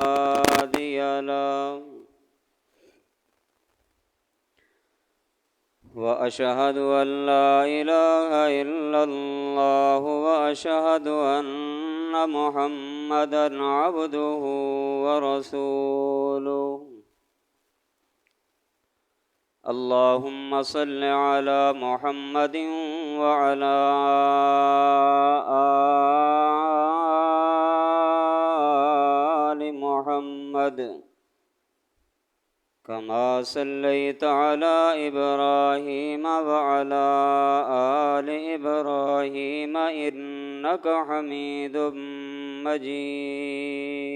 هادي له وأشهد أن لا إله إلا الله وأشهد أن محمدا عبده ورسوله اللهم صل على محمد وعلى آل محمد كما صليت على إبراهيم وعلى آل إبراهيم إنك حميد مجيد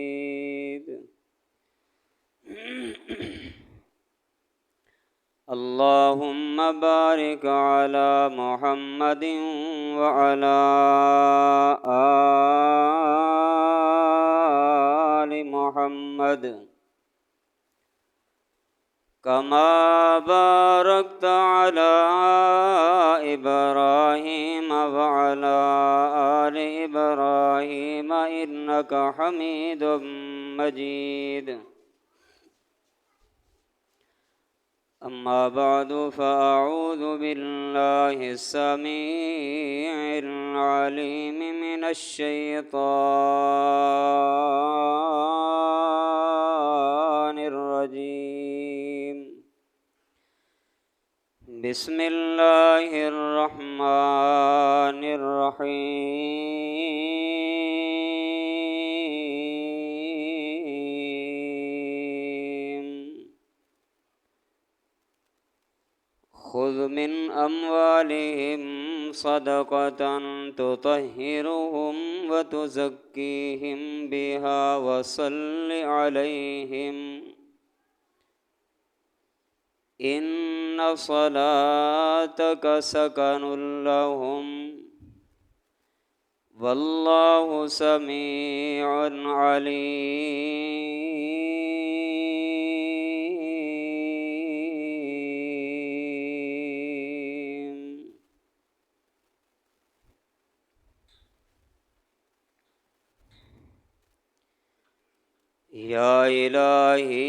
اللهم بارك على محمد وعلى آل محمد كما باركت على إبراهيم وعلى آل إبراهيم إنك حميد مجيد أما بعد فأعوذ بالله السميع العليم من الشيطان الرجيم بسم الله الرحمن الرحيم خذ من أموالهم صدقة تطهرهم وتزكيهم بها وصل عليهم إن صلاتك سكن لهم والله سميع عليم. یا الہی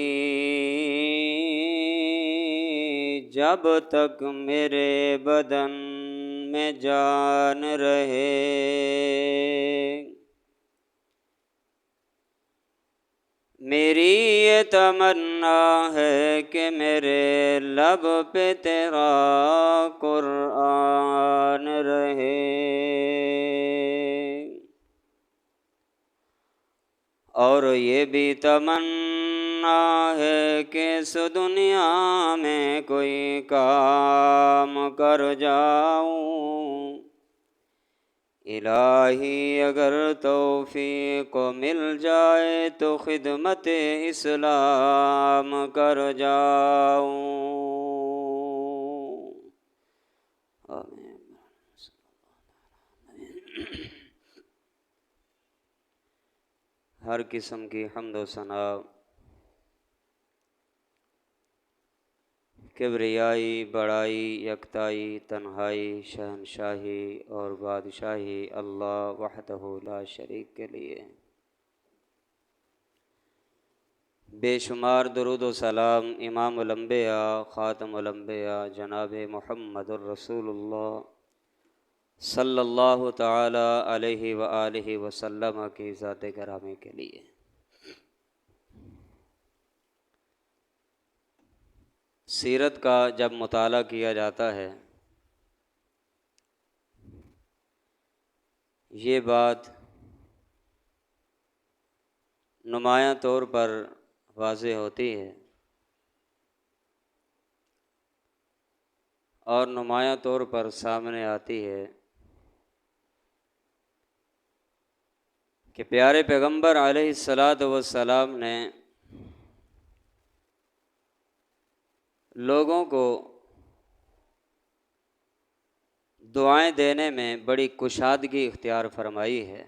جب تک میرے بدن میں جان رہے میری یہ تمنا ہے کہ میرے لب پہ تیرا قرآن رہے اور یہ بھی تمنا ہے کہ اس دنیا میں کوئی کام کر جاؤں الہی اگر توفیق مل جائے تو خدمت اسلام کر جاؤں آمین. ہر قسم کی حمد و ثنا کبریائی بڑائی یکتائی تنہائی شہنشاہی اور بادشاہی اللہ وحدہ لا شریک کے لیے بے شمار درود و سلام امام الانبیاء خاتم الانبیاء جناب محمد الرسول اللہ صلی اللہ تعالی علیہ وآلہ وسلم کی ذات گرامی کے لیے. سیرت کا جب مطالعہ کیا جاتا ہے یہ بات نمایاں طور پر واضح ہوتی ہے اور نمایاں طور پر سامنے آتی ہے کہ پیارے پیغمبر علیہ الصلاۃ والسلام نے لوگوں کو دعائیں دینے میں بڑی کشادگی اختیار فرمائی ہے.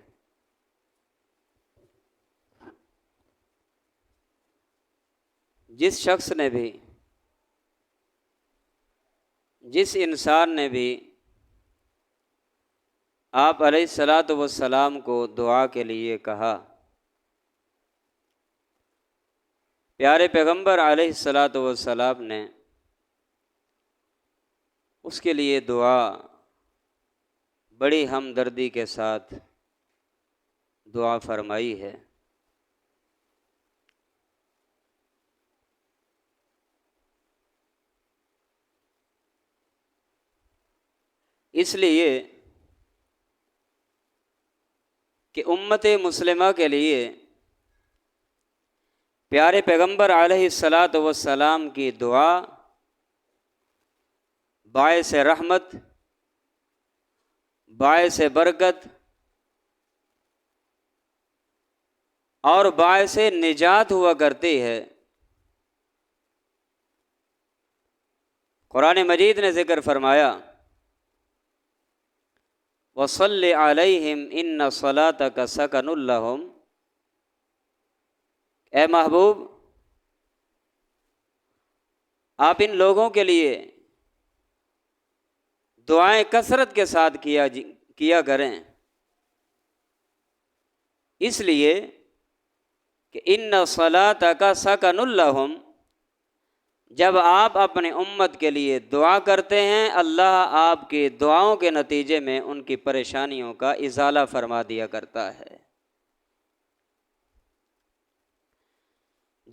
جس شخص نے بھی جس انسان نے بھی آپ علیہ الصلاۃ والسلام کو دعا کے لیے کہا۔ پیارے پیغمبر علیہ الصلاۃ والسلام نے اس کے لیے دعا بڑی ہمدردی کے ساتھ دعا فرمائی ہے۔ اس لیے کہ امت مسلمہ کے لیے پیارے پیغمبر علیہ الصلاۃ والسلام کی دعا باعث رحمت، باعث برکت اور باعث نجات ہوا کرتی ہے۔ قرآن مجید نے ذکر فرمایا وَصَلِّ عَلَيْهِمْ إِنَّ صَلَاتَكَ سَكَنٌ لَّهُمْ، اے محبوب آپ ان لوگوں کے لیے دعائیں کثرت کے ساتھ کیا کریں، اس لیے کہ إِنَّ صَلَاتَكَ سَكَنٌ لَّهُمْ، جب آپ اپنے امت کے لیے دعا کرتے ہیں اللہ آپ کی دعاؤں کے نتیجے میں ان کی پریشانیوں کا ازالہ فرما دیا کرتا ہے۔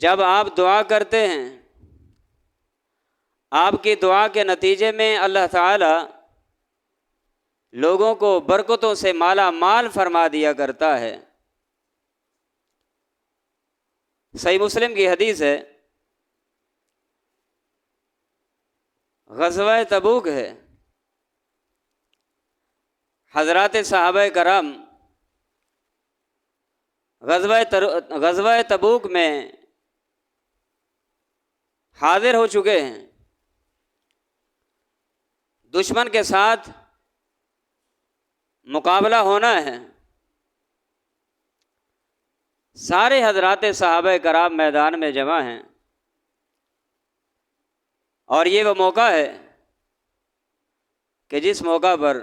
جب آپ دعا کرتے ہیں آپ کی دعا کے نتیجے میں اللہ تعالی لوگوں کو برکتوں سے مالا مال فرما دیا کرتا ہے۔ صحیح مسلم کی حدیث ہے، غزوہ تبوک ہے، حضرات صحابہ کرام غزوہ تبوک میں حاضر ہو چکے ہیں، دشمن کے ساتھ مقابلہ ہونا ہے، سارے حضرات صحابہ کرام میدان میں جمع ہیں، اور یہ وہ موقع ہے کہ جس موقع پر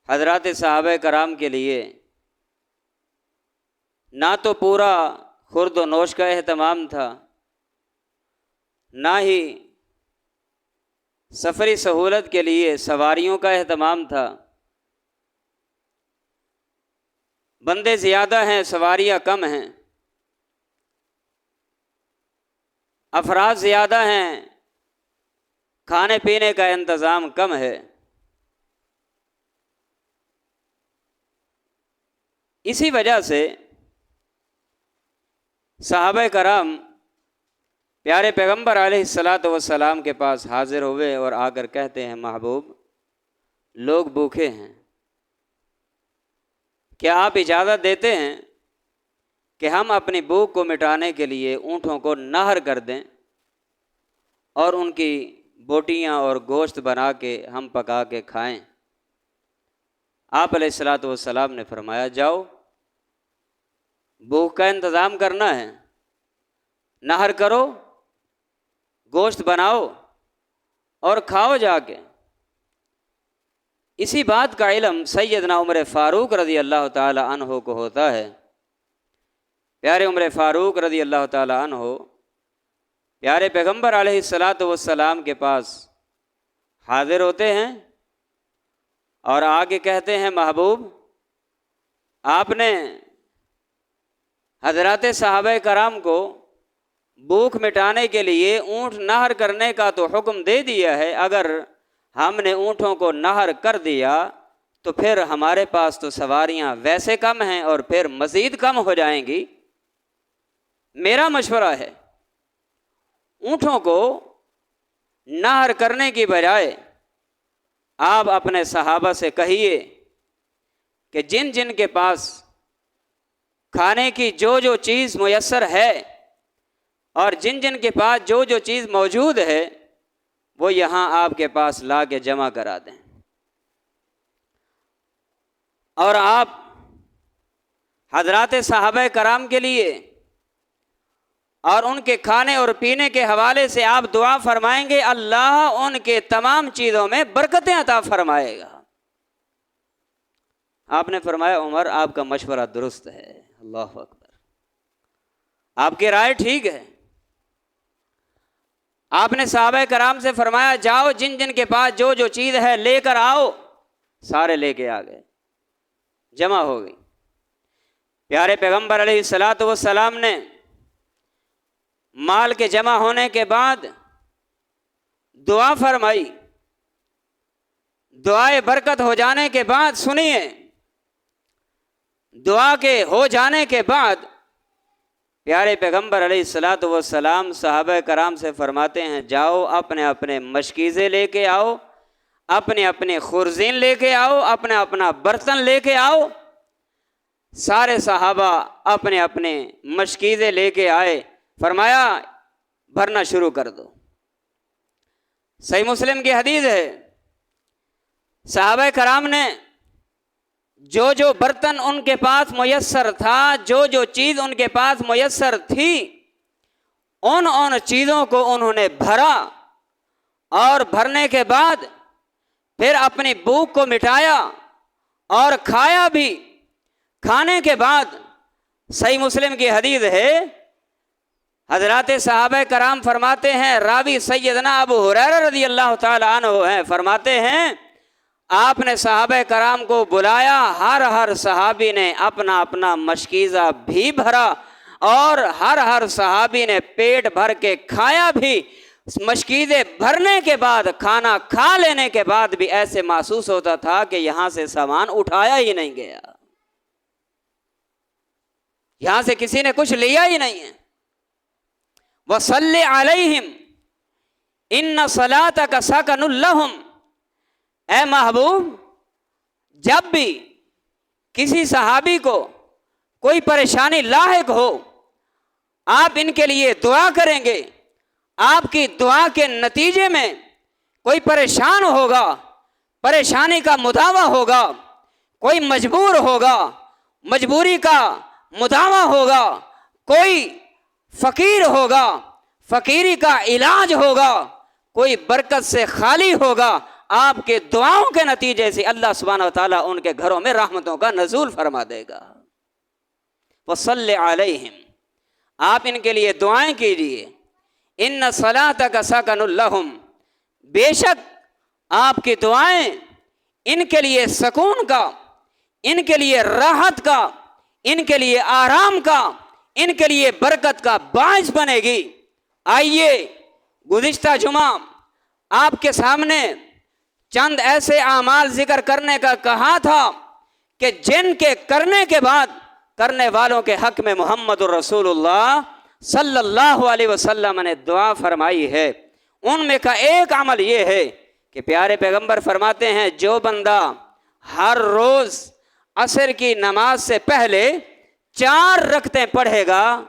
حضرات صحابہ کرام کے لیے نہ تو پورا خورد و نوش کا اہتمام تھا، نہ ہی سفری سہولت کے لیے سواریوں کا اہتمام تھا، بندے زیادہ ہیں سواریاں کم ہیں، افراد زیادہ ہیں کھانے پینے کا انتظام کم ہے۔ اسی وجہ سے صحابہ کرام پیارے پیغمبر علیہ الصلاۃ والسلام کے پاس حاضر ہوئے اور آ کر کہتے ہیں محبوب لوگ بھوکے ہیں، کیا آپ اجازت دیتے ہیں کہ ہم اپنی بھوک کو مٹانے کے لیے اونٹوں کو نہر کر دیں اور ان کی بوٹیاں اور گوشت بنا کے ہم پکا کے کھائیں؟ آپ علیہ الصلاۃ والسلام نے فرمایا جاؤ، بھوک کا انتظام کرنا ہے، نہر کرو، گوشت بناؤ اور کھاؤ جا کے۔ اسی بات کا علم سیدنا عمر فاروق رضی اللہ تعالی عنہ کو ہوتا ہے۔ پیارے عمر فاروق رضی اللہ تعالی عنہ پیارے پیغمبر علیہ الصلاۃ والسلام کے پاس حاضر ہوتے ہیں اور آگے کہتے ہیں محبوب آپ نے حضرات صحابہ کرام کو بھوک مٹانے کے لیے اونٹ نہر کرنے کا تو حکم دے دیا ہے، اگر ہم نے اونٹوں کو نہر کر دیا تو پھر ہمارے پاس تو سواریاں ویسے کم ہیں اور پھر مزید کم ہو جائیں گی۔ میرا مشورہ ہے اونٹوں کو نہر کرنے کی بجائے آپ اپنے صحابہ سے کہیے کہ جن جن کے پاس کھانے کی جو جو چیز میسر ہے اور جن جن کے پاس جو جو چیز موجود ہے وہ یہاں آپ کے پاس لا کے جمع کرا دیں، اور آپ حضرات صحابہ کرام کے لیے اور ان کے کھانے اور پینے کے حوالے سے آپ دعا فرمائیں گے اللہ ان کے تمام چیزوں میں برکتیں عطا فرمائے گا۔ آپ نے فرمایا عمر آپ کا مشورہ درست ہے۔ اللہ اکبر، آپ کی رائے ٹھیک ہے۔ آپ نے صحابہ کرام سے فرمایا جاؤ جن جن کے پاس جو جو چیز ہے لے کر آؤ۔ سارے لے کے آ گئے، جمع ہو گئی۔ پیارے پیغمبر علیہ الصلاۃ والسلام نے مال کے جمع ہونے کے بعد دعا فرمائی۔ دعائے برکت ہو جانے کے بعد سنیے، دعا کے ہو جانے کے بعد پیارے پیغمبر علیہ الصلاۃ والسلام صحابہ کرام سے فرماتے ہیں جاؤ اپنے اپنے مشکیزیں لے کے آؤ، اپنے اپنے خرزین لے کے آؤ، اپنا اپنا برتن لے کے آؤ۔ سارے صحابہ اپنے اپنے مشکیزیں لے کے آئے، فرمایا بھرنا شروع کر دو۔ صحیح مسلم کی حدیث ہے، صحابہ کرام نے جو جو برتن ان کے پاس میسر تھا، جو جو چیز ان کے پاس میسر تھی، ان چیزوں کو انہوں نے بھرا، اور بھرنے کے بعد پھر اپنی بھوک کو مٹایا اور کھایا بھی۔ کھانے کے بعد صحیح مسلم کی حدیث ہے، حضرات صحابہ کرام فرماتے ہیں، راوی سیدنا ابو ہریرہ رضی اللہ تعالی عنہ ہیں، فرماتے ہیں آپ نے صحابہ کرام کو بلایا، ہر صحابی نے اپنا اپنا مشکیزہ بھی بھرا، اور ہر صحابی نے پیٹ بھر کے کھایا بھی۔ مشکیزے بھرنے کے بعد، کھانا کھا لینے کے بعد بھی ایسے محسوس ہوتا تھا کہ یہاں سے سامان اٹھایا ہی نہیں گیا، یہاں سے کسی نے کچھ لیا ہی نہیں ہے۔ وَصَلِّ عَلَيْهِمْ إِنَّ صَلَاتَكَ سَكَنٌ لَهُمْ، اے محبوب جب بھی کسی صحابی کو کوئی پریشانی لاحق ہو، آپ ان کے لیے دعا کریں گے، آپ کی دعا کے نتیجے میں کوئی پریشان ہوگا، پریشانی کا مداوع ہوگا، کوئی مجبور ہوگا، مجبوری کا مداوع ہوگا، کوئی فقیر ہوگا، فقیری کا علاج ہوگا، کوئی برکت سے خالی ہوگا، آپ کے دعاؤں کے نتیجے سے اللہ سبحانہ و تعالیٰ ان کے گھروں میں رحمتوں کا نزول فرما دے گا۔ وصلی علیہم، آپ ان کے لیے دعائیں کیجیے۔ ان صلاتک سکن لہم، بے شک آپ کی دعائیں ان کے لیے سکون کا، ان کے لیے راحت کا، ان کے لیے آرام کا، ان کے لیے برکت کا باعث بنے گی۔ آئیے گزشتہ جمعہ آپ کے سامنے چند ایسے اعمال ذکر کرنے کا کہا تھا کہ جن کے کرنے کے بعد کرنے والوں کے حق میں محمد الرسول اللہ صلی اللہ علیہ وسلم نے دعا فرمائی ہے۔ ان میں کا ایک عمل یہ ہے کہ پیارے پیغمبر فرماتے ہیں جو بندہ ہر روز عصر کی نماز سے پہلے 4 رکعتیں پڑھے گا،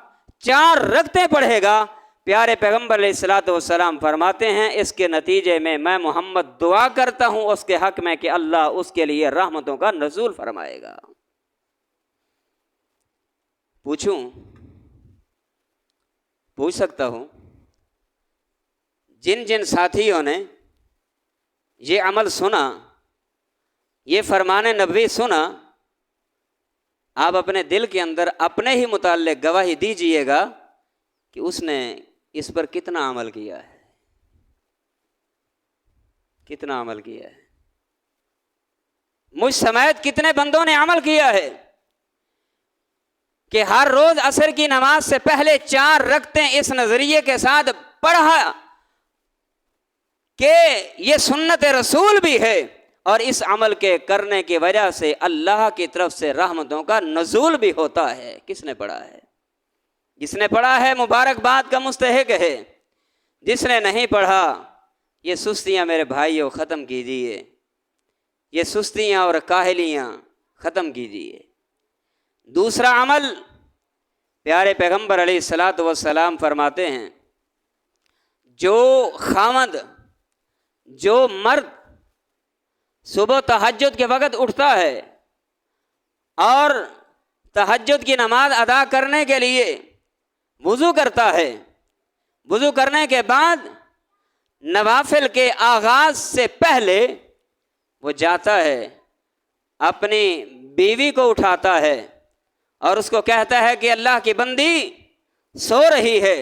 4 رکعتیں پڑھے گا، پیارے پیغمبر علیہ الصلوۃ والسلام فرماتے ہیں اس کے نتیجے میں میں محمد دعا کرتا ہوں اس کے حق میں کہ اللہ اس کے لیے رحمتوں کا نزول فرمائے گا۔ پوچھ سکتا ہوں جن جن ساتھیوں نے یہ عمل سنا، یہ فرمان نبوی سنا، آپ اپنے دل کے اندر اپنے ہی متعلق گواہی دیجئے گا کہ اس نے اس پر کتنا عمل کیا ہے، کتنا عمل کیا ہے۔ مجھ سمیت کتنے بندوں نے عمل کیا ہے کہ ہر روز عصر کی نماز سے پہلے 4 رکعتیں اس نظریے کے ساتھ پڑھا کہ یہ سنت رسول بھی ہے، اور اس عمل کے کرنے کی وجہ سے اللہ کی طرف سے رحمتوں کا نزول بھی ہوتا ہے۔ کس نے پڑھا ہے؟ جس نے پڑھا ہے مبارکباد کا مستحق ہے، جس نے نہیں پڑھا یہ سستیاں میرے بھائیوں ختم کیجیے، یہ سستیاں اور کاہلیاں ختم کیجیے۔ دوسرا عمل پیارے پیغمبر علیہ الصلاۃ والسلام فرماتے ہیں جو خاوند، جو مرد صبح تہجد کے وقت اٹھتا ہے اور تہجد کی نماز ادا کرنے کے لیے وضو کرتا ہے، وضو کرنے کے بعد نوافل کے آغاز سے پہلے وہ جاتا ہے اپنی بیوی کو اٹھاتا ہے اور اس کو کہتا ہے کہ اللہ کی بندی سو رہی ہے،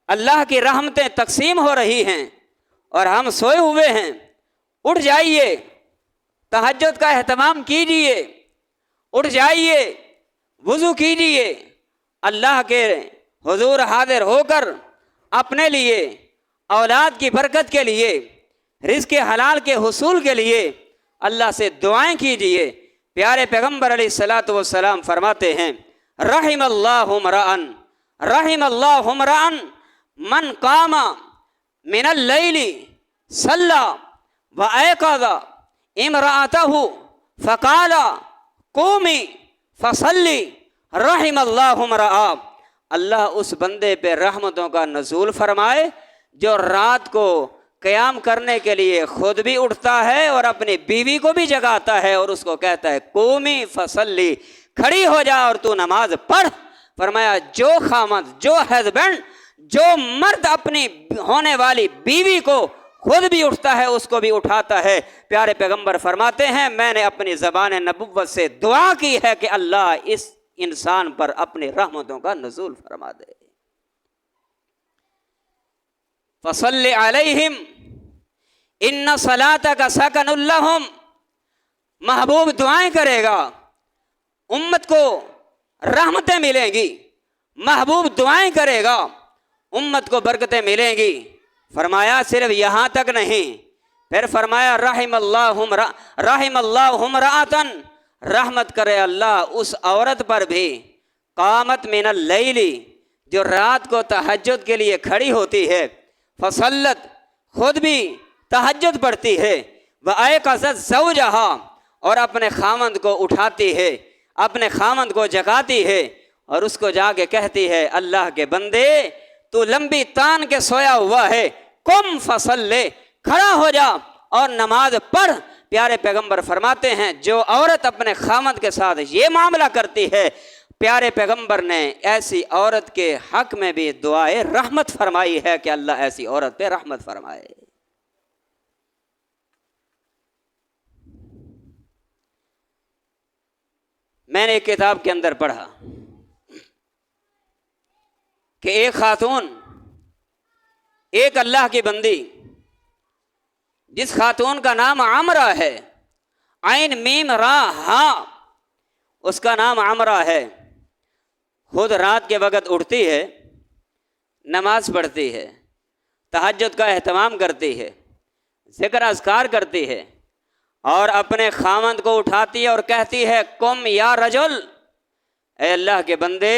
اللہ کی رحمتیں تقسیم ہو رہی ہیں اور ہم سوئے ہوئے ہیں، اٹھ جائیے، تہجد کا اہتمام کیجیے، اٹھ جائیے، وضو کیجیے، اللہ کے حضور حاضر ہو کر اپنے لیے، اولاد کی برکت کے لیے، رزق حلال کے حصول کے لیے اللہ سے دعائیں کیجیے۔ پیارے پیغمبر علیہ الصلاۃ والسلام فرماتے ہیں رحم اللہ امرأن من قام من اللیل صلی وایقظ امرأتہ فقال قومی فصلی رحم اللہ امرأ۔ اللہ اس بندے پہ رحمتوں کا نزول فرمائے جو رات کو قیام کرنے کے لیے خود بھی اٹھتا ہے اور اپنی بیوی کو بھی جگاتا ہے اور اس کو کہتا ہے قومی فصلی، کھڑی ہو جا اور تو نماز پڑھ۔ فرمایا جو خامد، جو ہسبینڈ، جو مرد اپنی ہونے والی بیوی کو خود بھی اٹھتا ہے اس کو بھی اٹھاتا ہے، پیارے پیغمبر فرماتے ہیں میں نے اپنی زبان نبوت سے دعا کی ہے کہ اللہ اس انسان پر اپنی رحمتوں کا نزول فرما دے۔ فصل علیہم ان صلاتک سکن لہم، محبوب دعائیں کرے گا، امت کو رحمتیں ملیں گی، محبوب دعائیں کرے گا، امت کو برکتیں ملیں گی۔ فرمایا صرف یہاں تک نہیں، پھر فرمایا رحم اللہ امرأۃ، رحمت کرے اللہ اس عورت پر بھی قامت من اللیل، جو رات کو تہجد کے لیے کھڑی ہوتی ہے، فصلت، خود بھی تہجد پڑھتی ہے، وایقظت زوجہا، اور اپنے خامند کو اٹھاتی ہے، اپنے خامند کو جگاتی ہے اور اس کو جا کے کہتی ہے اللہ کے بندے تو لمبی تان کے سویا ہوا ہے، قم فصلی، کھڑا ہو جا اور نماز پڑھ۔ پیارے پیغمبر فرماتے ہیں جو عورت اپنے خامند کے ساتھ یہ معاملہ کرتی ہے، پیارے پیغمبر نے ایسی عورت کے حق میں بھی دعائے رحمت فرمائی ہے کہ اللہ ایسی عورت پہ رحمت فرمائے۔ میں نے ایک کتاب کے اندر پڑھا کہ ایک خاتون، ایک اللہ کی بندی جس خاتون کا نام عمرہ ہے، عین میم را ہاں، اس کا نام عمرہ ہے، خود رات کے وقت اٹھتی ہے، نماز پڑھتی ہے، تہجد کا اہتمام کرتی ہے، ذکر اذکار کرتی ہے اور اپنے خامند کو اٹھاتی ہے اور کہتی ہے قم یا رجل، اے اللہ کے بندے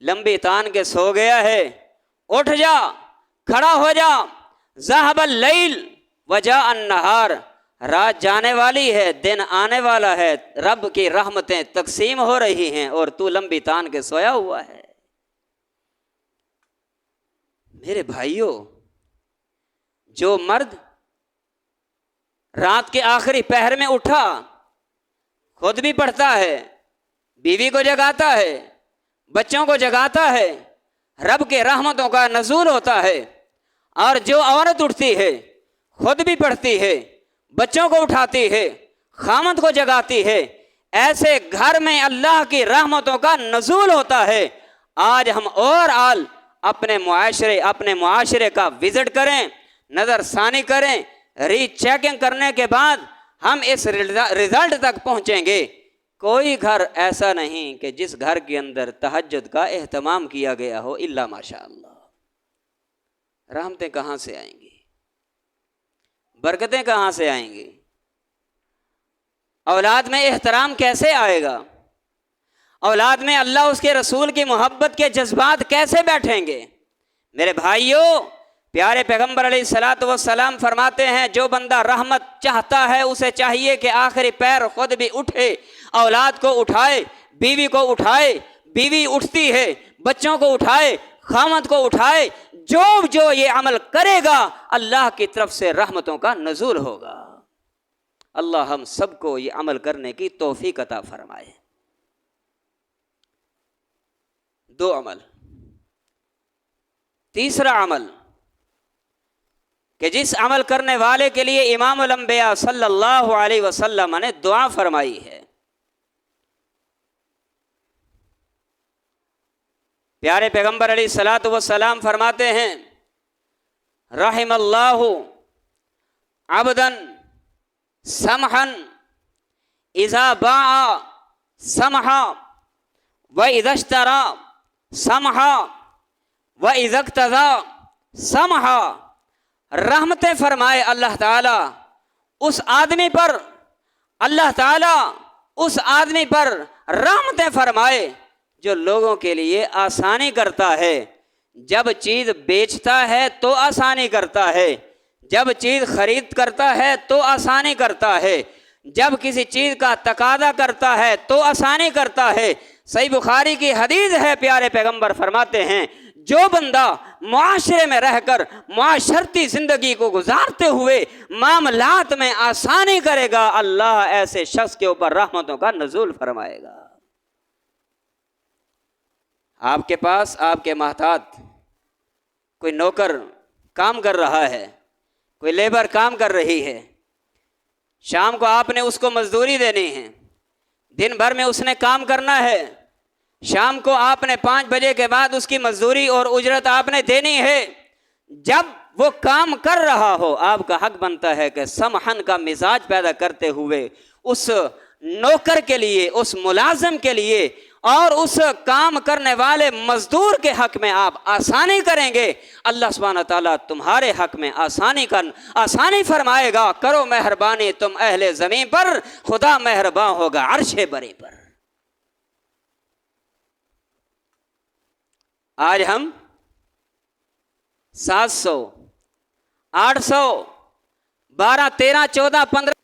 لمبی تان کے سو گیا ہے، اٹھ جا، کھڑا ہو جا، ذہب اللیل وجاء النہار، رات جانے والی ہے، دن آنے والا ہے، رب کی رحمتیں تقسیم ہو رہی ہیں اور تو لمبی تان کے سویا ہوا ہے۔ میرے بھائیوں، جو مرد رات کے آخری پہر میں اٹھا، خود بھی پڑھتا ہے، بیوی کو جگاتا ہے، بچوں کو جگاتا ہے، رب کے رحمتوں کا نزول ہوتا ہے، اور جو عورت اٹھتی ہے، خود بھی پڑھتی ہے، بچوں کو اٹھاتی ہے، خامند کو جگاتی ہے، ایسے گھر میں اللہ کی رحمتوں کا نزول ہوتا ہے۔ آج ہم اور آل اپنے معاشرے کا وزٹ کریں، نظر ثانی کریں، ری چیکنگ کرنے کے بعد ہم اس رزلٹ تک پہنچیں گے، کوئی گھر ایسا نہیں کہ جس گھر کے اندر تہجد کا اہتمام کیا گیا ہو الا ماشاء اللہ۔ رحمتیں کہاں سے آئیں گی؟ برکتیں کہاں سے آئیں گی؟ اولاد میں احترام کیسے آئے گا؟ اولاد میں اللہ اس کے رسول کی محبت کے جذبات کیسے بیٹھیں گے؟ میرے بھائیوں، پیارے پیغمبر علیہ الصلاۃ والسلام فرماتے ہیں جو بندہ رحمت چاہتا ہے اسے چاہیے کہ آخری پیر خود بھی اٹھے، اولاد کو اٹھائے، بیوی کو اٹھائے، بیوی اٹھتی ہے، بچوں کو اٹھائے، خامد کو اٹھائے، جو یہ عمل کرے گا اللہ کی طرف سے رحمتوں کا نزول ہوگا۔ اللہ ہم سب کو یہ عمل کرنے کی توفیق عطا فرمائے۔ دو عمل۔ تیسرا عمل کہ جس عمل کرنے والے کے لیے امام الانبیاء صلی اللہ علیہ وسلم نے دعا فرمائی ہے، پیارے پیغمبر علیہ الصلوۃ والسلام فرماتے ہیں رحم اللہ عبدا سمحا اذا باع سمحا واذا اشترى سمحا واذا اقتضى سمحا، رحمتیں فرمائے اللہ تعالیٰ اس آدمی پر، اللہ تعالیٰ اس آدمی پر رحمتیں فرمائے جو لوگوں کے لیے آسانی کرتا ہے۔ جب چیز بیچتا ہے تو آسانی کرتا ہے، جب چیز خرید کرتا ہے تو آسانی کرتا ہے، جب کسی چیز کا تقاضا کرتا ہے تو آسانی کرتا ہے۔ صحیح بخاری کی حدیث ہے، پیارے پیغمبر فرماتے ہیں جو بندہ معاشرے میں رہ کر معاشرتی زندگی کو گزارتے ہوئے معاملات میں آسانی کرے گا، اللہ ایسے شخص کے اوپر رحمتوں کا نزول فرمائے گا۔ آپ کے پاس آپ کے محتاط کوئی نوکر کام کر رہا ہے، کوئی لیبر کام کر رہی ہے، شام کو آپ نے اس کو مزدوری دینی ہے، دن بھر میں اس نے کام کرنا ہے، شام کو آپ نے 5 بجے کے بعد اس کی مزدوری اور اجرت آپ نے دینی ہے۔ جب وہ کام کر رہا ہو آپ کا حق بنتا ہے کہ سمحن کا مزاج پیدا کرتے ہوئے اس نوکر کے لیے، اس ملازم کے لیے اور اس کام کرنے والے مزدور کے حق میں آپ آسانی کریں گے، اللہ سبحانہ تعالیٰ تمہارے حق میں آسانی فرمائے گا۔ کرو مہربانی تم اہل زمین پر، خدا مہربان ہوگا عرش بری پر۔ آج ہم 700 800 12 13 14 15